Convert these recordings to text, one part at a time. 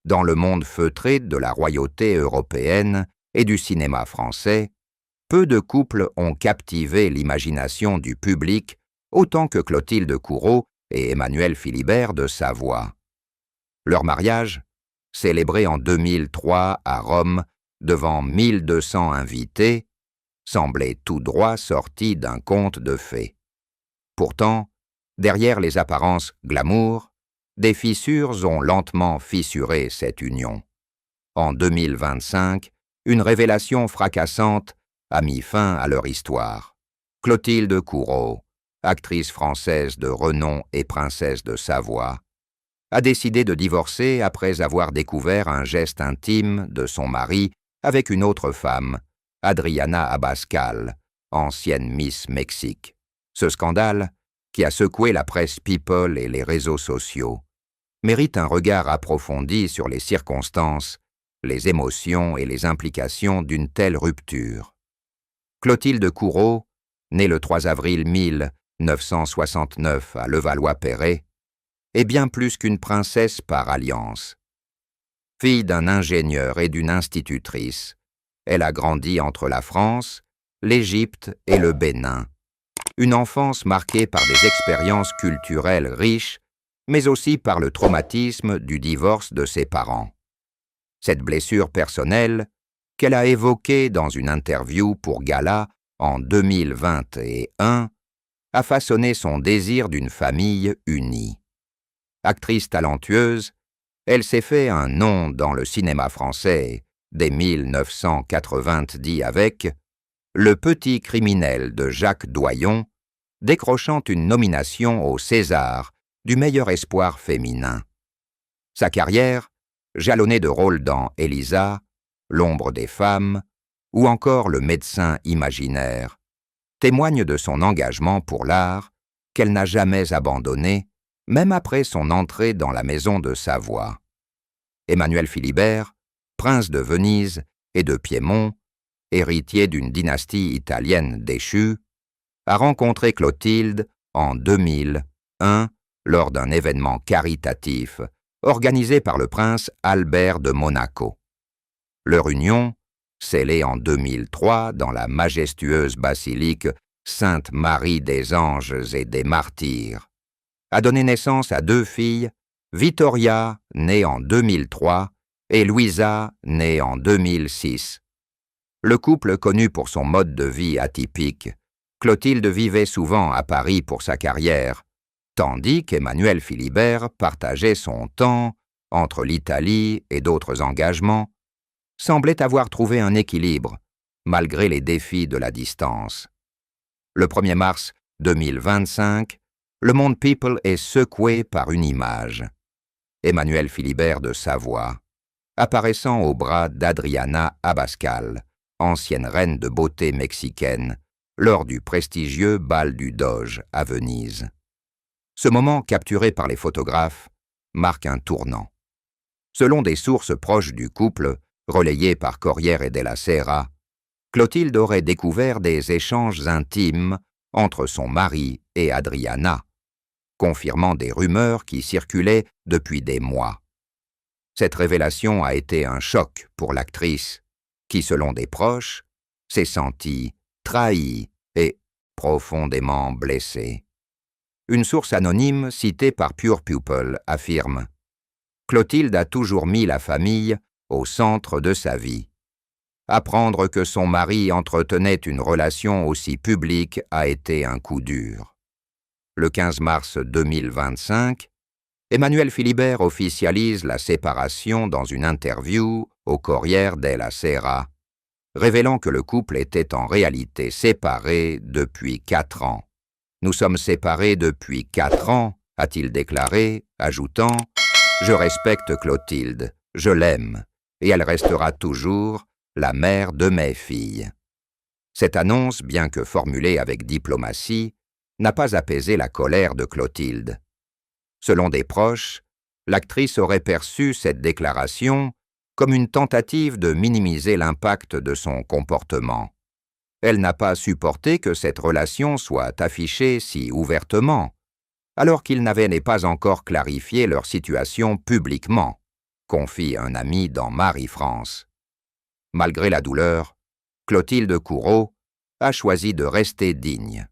dans le monde feutré de la royauté européenne et du cinéma français, peu de couples ont captivé l'imagination du public autant que Clotilde Courreau et Emmanuel Philibert de Savoie. Leur mariage, célébré en 2003 à Rome devant 1200 invités, semblait tout droit sorti d'un conte de fées. Pourtant, derrière les apparences glamour, des fissures ont lentement fissuré cette union. En 2025, une révélation fracassante a mis fin à leur histoire. Clotilde Courreau, actrice française de renom et princesse de Savoie, a décidé de divorcer après avoir découvert un geste intime de son mari avec une autre femme, Adriana Abascal, ancienne Miss Mexique. Ce scandale, qui a secoué la presse people et les réseaux sociaux, mérite un regard approfondi sur les circonstances, les émotions et les implications d'une telle rupture. Clotilde Courreau, née le 3 avril 1969 à Levallois-Perret, est bien plus qu'une princesse par alliance. Fille d'un ingénieur et d'une institutrice, elle a grandi entre la France, l'Égypte et le Bénin. Une enfance marquée par des expériences culturelles riches, mais aussi par le traumatisme du divorce de ses parents. Cette blessure personnelle, qu'elle a évoquée dans une interview pour Gala en 2021, a façonné son désir d'une famille unie. Actrice talentueuse, elle s'est fait un nom dans le cinéma français dès 1990 avec Le Petit Criminel de Jacques Doyon, décrochant une nomination au César du meilleur espoir féminin. Sa carrière, jalonnée de rôles dans Elisa, L'ombre des femmes ou encore Le médecin imaginaire, témoigne de son engagement pour l'art qu'elle n'a jamais abandonné, même après son entrée dans la maison de Savoie. Emmanuel Philibert, prince de Venise et de Piémont, héritier d'une dynastie italienne déchue, a rencontré Clotilde en 2001 lors d'un événement caritatif organisé par le prince Albert de Monaco. Leur union, scellée en 2003 dans la majestueuse basilique Sainte-Marie des Anges et des Martyrs, a donné naissance à 2 filles, Vittoria, née en 2003, et Louisa, née en 2006. Le couple connu pour son mode de vie atypique, Clotilde vivait souvent à Paris pour sa carrière, tandis qu'Emmanuel Philibert partageait son temps entre l'Italie et d'autres engagements, semblait avoir trouvé un équilibre, malgré les défis de la distance. Le 1er mars 2025, le monde people est secoué par une image. Emmanuel Philibert de Savoie, apparaissant au bras d'Adriana Abascal, ancienne reine de beauté mexicaine, lors du prestigieux bal du Doge à Venise. Ce moment, capturé par les photographes, marque un tournant. Selon des sources proches du couple, relayées par Corriere della Sera, Clotilde aurait découvert des échanges intimes entre son mari et Adriana, confirmant des rumeurs qui circulaient depuis des mois. Cette révélation a été un choc pour l'actrice, qui, selon des proches, s'est sentie trahie et profondément blessée. Une source anonyme citée par Pure People affirme « Clotilde a toujours mis la famille au centre de sa vie. Apprendre que son mari entretenait une relation aussi publique a été un coup dur. » Le 15 mars 2025, Emmanuel Philibert officialise la séparation dans une interview au Corriere della Sera, révélant que le couple était en réalité séparé depuis 4 ans. « Nous sommes séparés depuis 4 ans, a-t-il déclaré, ajoutant « Je respecte Clotilde, je l'aime, et elle restera toujours la mère de mes filles. » Cette annonce, bien que formulée avec diplomatie, n'a pas apaisé la colère de Clotilde. Selon des proches, l'actrice aurait perçu cette déclaration comme une tentative de minimiser l'impact de son comportement. Elle n'a pas supporté que cette relation soit affichée si ouvertement, alors qu'ils n'avaient pas encore clarifié leur situation publiquement, confie un ami dans Marie-France. Malgré la douleur, Clotilde Courreau a choisi de rester digne.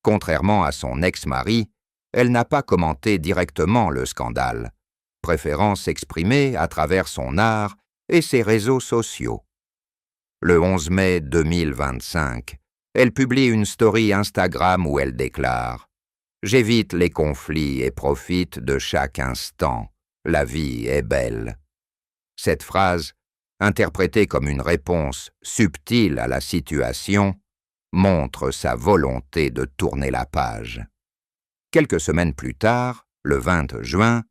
Contrairement à son ex-mari, elle n'a pas commenté directement le scandale, préférant s'exprimer à travers son art et ses réseaux sociaux. Le 11 mai 2025, elle publie une story Instagram où elle déclare « J'évite les conflits et profite de chaque instant. La vie est belle. » Cette phrase, interprétée comme une réponse subtile à la situation, montre sa volonté de tourner la page. Quelques semaines plus tard, le 20 juin,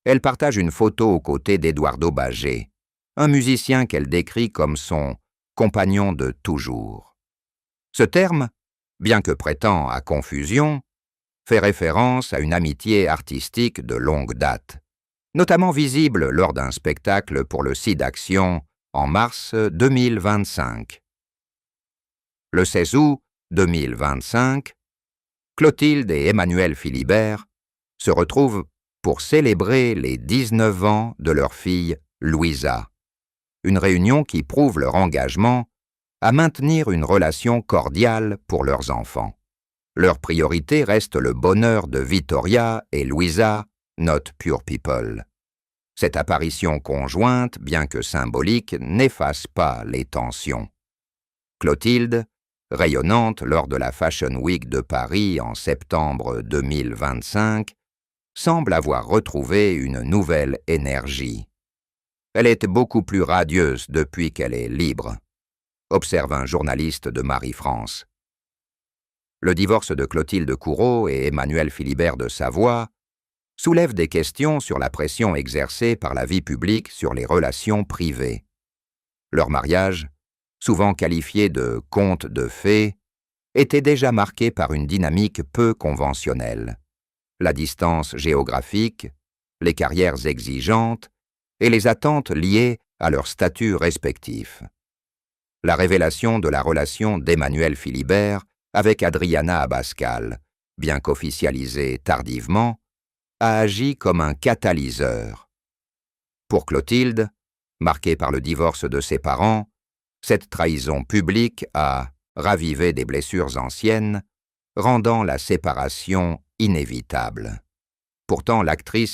elle partage une photo aux côtés d'Eduardo Baget, un musicien qu'elle décrit comme son compagnon de toujours. Ce terme, bien que prêtant à confusion, fait référence à une amitié artistique de longue date, notamment visible lors d'un spectacle pour le SIDAction en mars 2025. Le 16 août 2025, Clotilde et Emmanuel Philibert se retrouvent pour célébrer les 19 ans de leur fille Louisa, une réunion qui prouve leur engagement à maintenir une relation cordiale pour leurs enfants. Leur priorité reste le bonheur de Vittoria et Louisa, not pure people. Cette apparition conjointe, bien que symbolique, n'efface pas les tensions. Clotilde, rayonnante lors de la Fashion Week de Paris en septembre 2025, semble avoir retrouvé une nouvelle énergie. Elle est beaucoup plus radieuse depuis qu'elle est libre, observe un journaliste de Marie-France. Le divorce de Clotilde Courreau et Emmanuel Philibert de Savoie soulève des questions sur la pression exercée par la vie publique sur les relations privées. Leur mariage, souvent qualifié de conte de fées, était déjà marqué par une dynamique peu conventionnelle. La distance géographique, les carrières exigeantes et les attentes liées à leur statut respectif. La révélation de la relation d'Emmanuel Philibert avec Adriana Abascal, bien qu'officialisée tardivement, a agi comme un catalyseur. Pour Clotilde, marquée par le divorce de ses parents, cette trahison publique a ravivé des blessures anciennes, rendant la séparation inévitable. Pourtant, l'actrice